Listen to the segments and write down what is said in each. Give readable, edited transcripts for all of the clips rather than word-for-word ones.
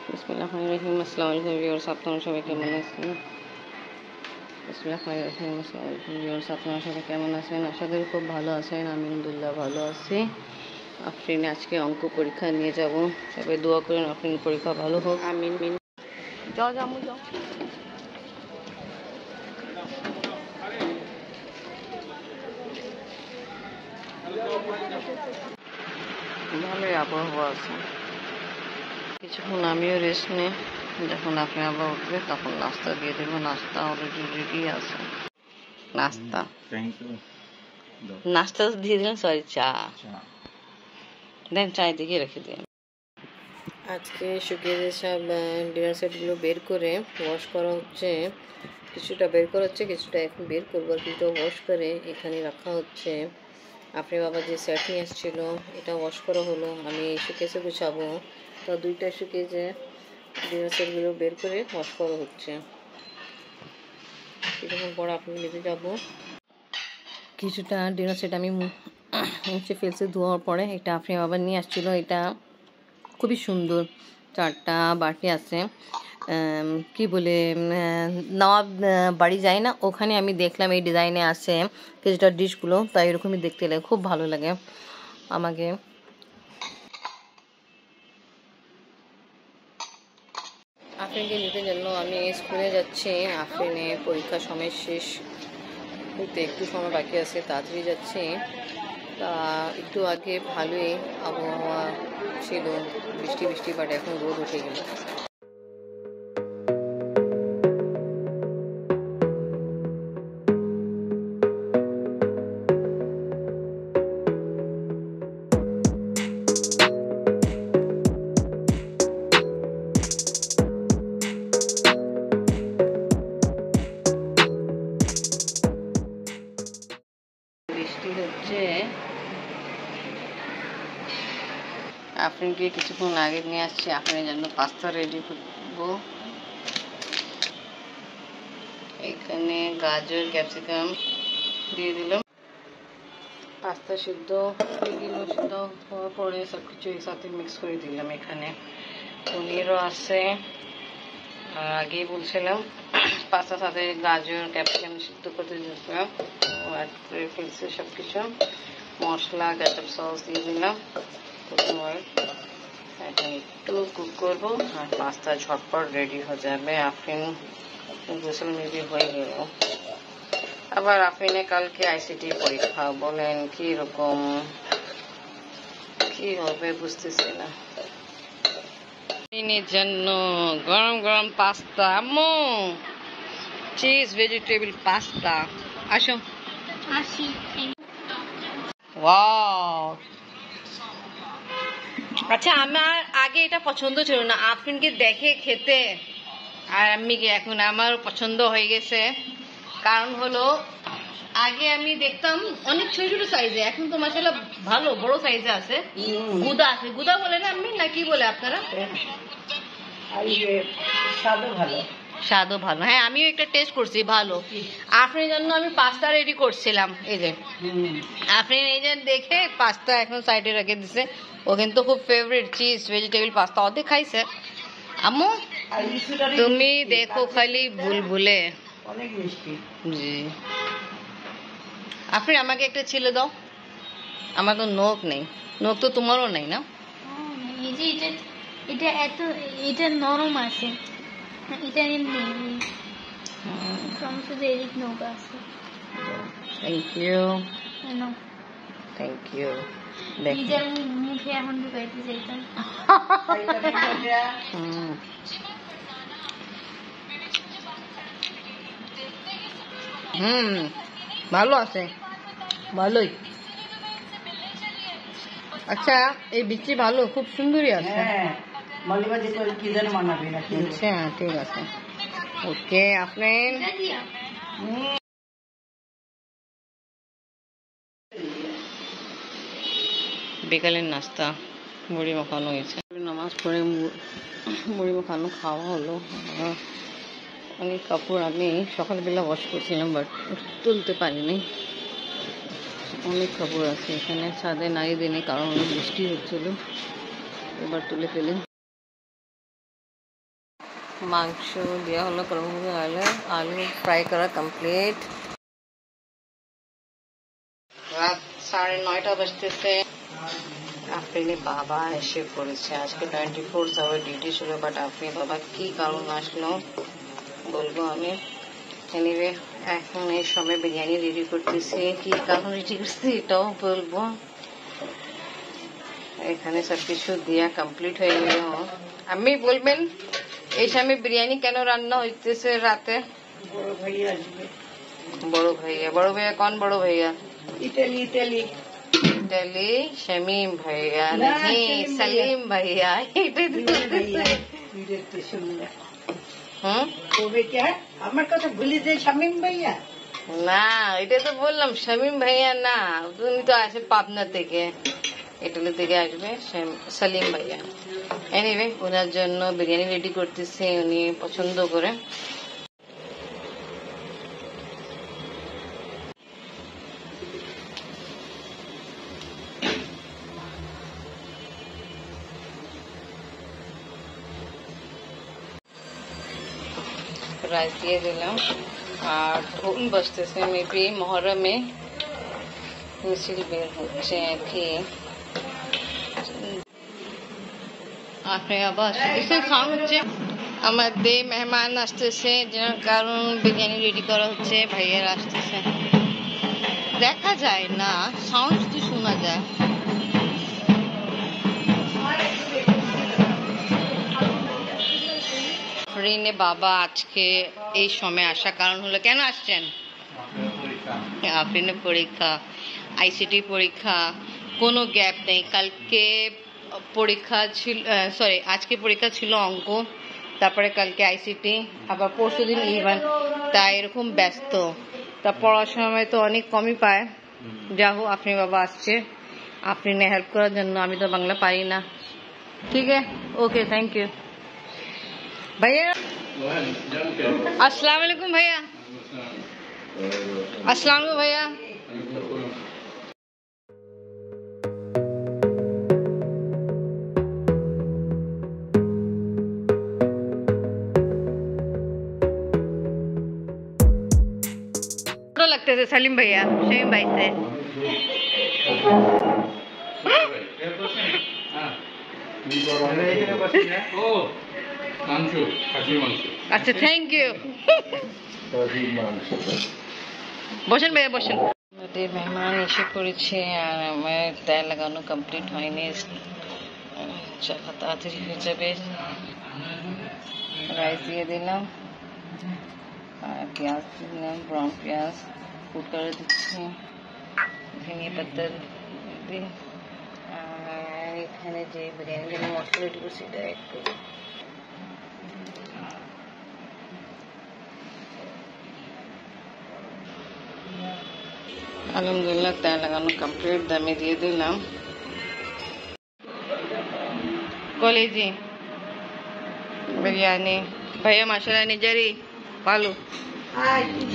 বিসমিল্লাহিররহমানিররহিম। আসসালামু আলাইকুম ভিউয়ার্স, আপনারা সবাই কেমন আছেন? বিসমিল্লাহিররহমানিররহিম। আসসালামু আলাইকুম ভিউয়ার্স, আপনারা সবাই কেমন আছেন? আশা করি খুব ভালো আছেন। আমি আলহামদুলিল্লাহ ভালো আছি। আফরিনে আজকে অঙ্ক পরীক্ষা নিয়ে যাব, সবাই দোয়া করেন আফরিন পরীক্ষা ভালো হোক, আমিন। যাও জামু যাও। ভালোই আবহাওয়া আছে। কিছুক্ষণ আমিও রেস্ট নিই, যখন আপনি আবার উঠবে তখন নাস্তা দিয়ে দেবো। নাস্তা অলরেডি রেডি আছে। নাস্তা দিয়ে দিলেন, সরি চা দেন, চায় দিকে রেখে দিন। আজকে শুকিয়ে যে সব ডিনার সেটগুলো বের করে ওয়াশ করা হচ্ছে। কিছুটা বের করা হচ্ছে, কিছুটা এখন বের করবো, আর কিছুটা ওয়াশ করে এখানে রাখা হচ্ছে। আপনি বাবা যে সেট নিয়ে আসছিল এটা ওয়াশ করা হলো, আমি শুকিয়েছে গুছাবো। তো দুইটা শুকিয়েছে ডিনার সেটগুলো বের করে ওয়াশ করা হচ্ছে। কিছুক্ষণ পর আপনি নিতে যাবো। কিছুটা ডিনার সেট আমি মুছে ফেলছি ধোয়ার পরে। এটা আপনি বাবা নিয়ে আসছিলো, এটা খুবই সুন্দর। 4টা বাটি আছে, কি বলে নওয়াব বাড়ি যায় না, ওখানে আমি দেখলাম এই ডিজাইনে আছে কিছুটা ডিশগুলো, তাই এরকমই দেখতে লাগে, খুব ভালো লাগে আমাকে। আফরিনকে নিতে জন্য আমি স্কুলে যাচ্ছি। আফরিনে পরীক্ষা সময় শেষ হতে একটু সময় বাকি আছে, তাড়াতাড়ি যাচ্ছি। তা একটু আগে ভালোই আবহাওয়া ছিল, বৃষ্টি বৃষ্টি, বাট এখন রোদ উঠে গেল। বৃষ্টি হচ্ছে। আফরিনকে কিছুক্ষণ আগে নিয়ে আসছি, আফরিনের জন্য পাস্তা রেডি করবো। এখানে গাজর ক্যাপসিকাম দিয়ে দিলাম। পাস্তা সিদ্ধ এগুলো সিদ্ধ হওয়ার পরে সব কিছু একসাথে মিক্স করে দিলাম। এখানে পনিরও আছে, আর আগেই বলছিলাম পাস্তার সাথে গাজর ক্যাপসিকাম সিদ্ধ করতে দিয়েছিলাম, অ্যাড করে ফেলছি সব কিছু। মশলা কেচাপ সস দিয়ে দিলাম। এখন একটু কুক করবো আর পাস্তা ঝটপট রেডি হয়ে যাবে। আফরিন গোসল মেবি হয়ে গেল। আবার আফরিনে কালকে আইসিটি পরীক্ষা, বলেন কি রকম কি হবে বুঝতেছি না। আফরিনের জন্য গরম গরম পাস্তা, আম্মু চিজ ভেজিটেবল পাস্তা। আসো আসি। ওয়াও, আচ্ছা আমার আগে এটা পছন্দ ছিল না, আফরিনকে দেখে খেতে আর আম্মিকে এখন আমার পছন্দ হয়ে গেছে। কারণ হলো আগে আমি দেখতাম অনেক ছোট ছোট সাইজে, এখন তো মাশাআল্লাহ ভালো বড় সাইজে আছে। গুদা আছে, গুদা বলে না আম্মি, না কি বলে আপনারা? স্বাদও ভালো। হ্যাঁ আমিও একটা টেস্ট করছি, ভালো। আফরিনের জন্য আমি পাস্তা রেডি করছিলাম, এই যে আফরিন এই যে দেখে পাস্তা এখন সাইডে রেখে দিছে। ও কিন্তু খুব ফেভারিট চিজ ভেজিটেবল পাস্তা, অর্ধেক খাইছে। আম্মু তুমি দেখো খালি বুলবুলে অনেক মিষ্টি। জি আফরিন আমাকে একটা ছিলে দাও, আমার তো নখ নেই। নখ তো তোমারও নেই না? এটা এত এটা নরম আছে, এটা এমনি সমস্ত এদিক নৌকা আছে। Thank you, thank you. নিজের মুখে এখন ঢুকাইতে চাইতাম। ভালো আছে, ভালোই। আচ্ছা এই বিচি ভালো, খুব সুন্দরই আছে। আচ্ছা ঠিক আছে, ওকে আফরিন। বিকালের নাস্তা মুড়ি মাখানো হয়েছে, নামাজ পড়ে মুড়ি মাখানো খাওয়া হলো। অনেক কাপড় আমি সকালবেলা ওয়াশ করছিলাম, বাট তুলতে পারিনি। অনেক কাপড় আছে এখানে, ছাদে নাই দিনে কারণ অনেক বৃষ্টি হচ্ছিল, এবার তুলে ফেলি। মাংস দেওয়া হলো আলু ফ্রাই করা কমপ্লিট। রাত 9:30 বাজতেছে। আফরিনের বাবা এসে পড়েছে। আজকে 24 আওয়ার ডিউটি ছিল, বাট আফরিনের বাবা কি কারণ আসলো বলবো আমি। এনিওয়ে এখন এই সময় বিরিয়ানি রেডি করতেছি, কি কারণ রেডি করছি এটাও বলবো। এখানে সবকিছু দিয়া কমপ্লিট হয়ে গেল। আমি বলবেন এই সময় বিরিয়ানি কেন রান্না হইতেছে রাতে? বড় ভাইয়া আসবে। বড় ভাইয়া কোন বড় ভাইয়া? ইটালি শামিম ভাইয়া नहीं सलीम भैया। আমার কথা ভুলে যায় শামিম ভাইয়া? না, এটা তো বললাম শামিম ভাইয়া না, উনি তো আসে পাবনা থেকে, ইটালি থেকে আসবে সলিম ভাইয়া। এনিওয়ে ওনার জন্য বিরিয়ানি রেডি করতেছে, উনি পছন্দ করে। রাইস দিয়ে দিলাম আর ঢোল বসতেছে। মেবি মহরমে মিছিল বের হচ্ছে আর কি। আপনি আবার সাউন্ড হচ্ছে। আমাদের মেহমান আসতেছে, যার কারণ বিরিয়ানি রেডি করা হচ্ছে। ভাইয়ার আসতেছে, দেখা যায় না, সাউন্ড তো শোনা যায়। রিনে বাবা আজকে এই সময় আসা কারণ হলো, কেন আসছেন? আফরিনের পরীক্ষা, আইসিটি পরীক্ষা, কোনো গ্যাপ নেই। কালকে পরীক্ষা ছিল, সরি আজকে পরীক্ষা ছিল অঙ্ক, তারপরে কালকে আইসিটি, আবার পরশুদিন ইভেন্ট, তাই এরকম ব্যস্ত। তা পড়ার সময় তো অনেক কমই পায়। যা হোক আফরিন বাবা আসছে আফরিনে হেল্প করার জন্য। আমি তো বাংলা পারি না। ঠিক আছে, ওকে, থ্যাংক ইউ भैया। अस्सलाम वालेकुम भैया। अस्सलाम वालेकुम भैया। फोटो लगते थे सलीम भैया शमीम भाई से। আচ্ছা, থ্যাংক ইউ। বসেন ভাইয়া বসেন। আমাদের মেহমান এসে পড়েছে আর আমার তেল লাগানো কমপ্লিট হয়নি, চাকা তাড়াতাড়ি হয়ে যাবে। রাইস দিয়ে দিলাম আর পেঁয়াজ দিলাম, ব্রাউন পেঁয়াজ কুট করে দিচ্ছি, ধনিয়া পাতা দিই। আর এখানে যে বিরিয়ানির জন্য মশলা রেডি করছি সেটা একটু আলহামদুলিল্লাহ তেল লাগানো কমপ্লিট, দামে দিয়ে দিলাম। কলেজি বিরিয়ানি भैया माशाल्लाह निजरी पालू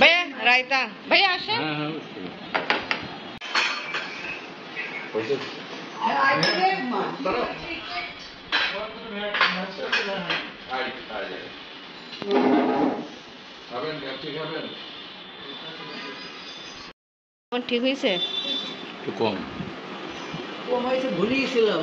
भैया रायता भैया আসেন। ঠিক হয়েছে, একটু কম হয়েছে, ভুলে গেছিলাম।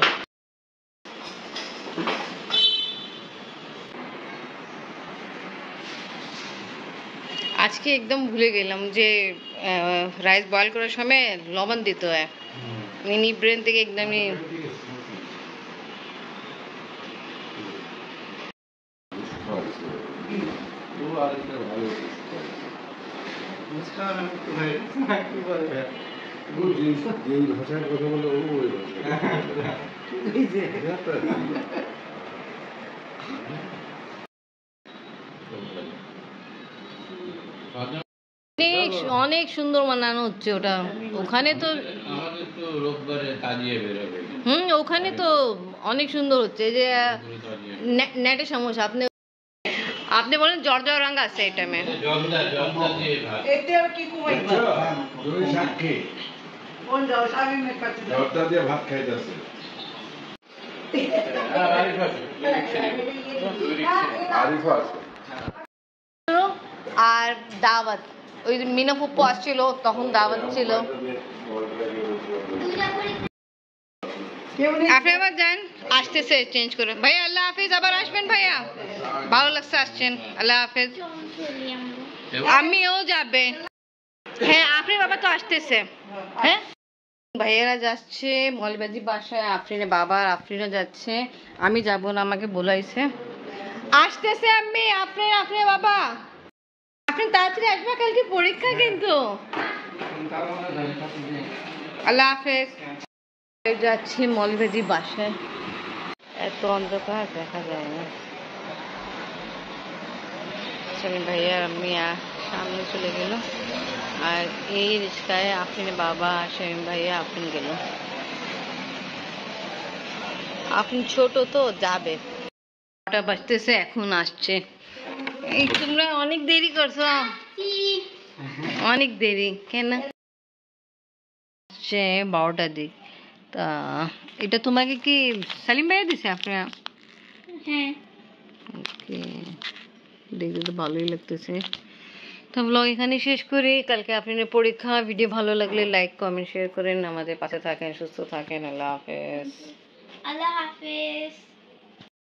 আজকে একদম ভুলে গেলাম যে রাইস বয়েল করার সময় লবণ দিতে হয়। মিনি ব্রেন থেকে একদমই অনেক সুন্দর বানানো হচ্ছে ওটা। ওখানে তো ওখানে তো অনেক সুন্দর হচ্ছে। যে নেটে সমস্যা, আপনি আপনি বলেন জ্বর জ্বর রঙ আছে এই টাইমে। ভাত খাইতেছে আর দাওয়াত, ওই মিনা ফুপ্পু আসছিল তখন দাওয়াত ছিল। আপনি আবার যান, আসতেছে চেঞ্জ করে। ভাইয়া আল্লাহ হাফিজ, আবার আসবেন ভাইয়া, ভালো লাগছে আসছেন, আল্লাহ হাফিজ। আমিও যাবে, হ্যাঁ আপনার বাবা তো আসতেছে। হ্যাঁ ভাইয়েরা যাচ্ছে মৌলবাদী বাসায়, আফরিনের বাবা আর আফরিনও যাচ্ছে, আমি যাব না, আমাকে বলাইছে। আসতেছে আমি, আপনার বাবা, আপনি তাড়াতাড়ি আসবে, কালকে পরীক্ষা কিন্তু। আল্লাহ হাফেজ। যাচ্ছি মৌলবাদী বাসায়, এত অন্ধকার দেখা যায় না। সেলিম ভাইয়া আমি সামনে চলে গেল, আর এই রিক্সায় আফরিনের বাবা সেলিম ভাইয়া আফরিন গেল। আফরিন ছোট তো যাবে, 9টা বাজতেছে, এখন আসছে। এই তোমরা অনেক দেরি করছো, অনেক দেরি কেন? আসছে 12টার দিক। তা এটা তোমাকে কি সেলিম ভাইয়া দিছে আপনার? হ্যাঁ। ওকে, দেখতে তো ভালোই লাগতেছে। তো ব্লগ এখানে শেষ করি, কালকে আপনার পরীক্ষা। ভিডিও ভালো লাগলে লাইক কমেন্ট শেয়ার করেন, আমাদের পাশে থাকেন, সুস্থ থাকেন। আল্লাহ হাফেজ। আল্লাহ হাফেজ।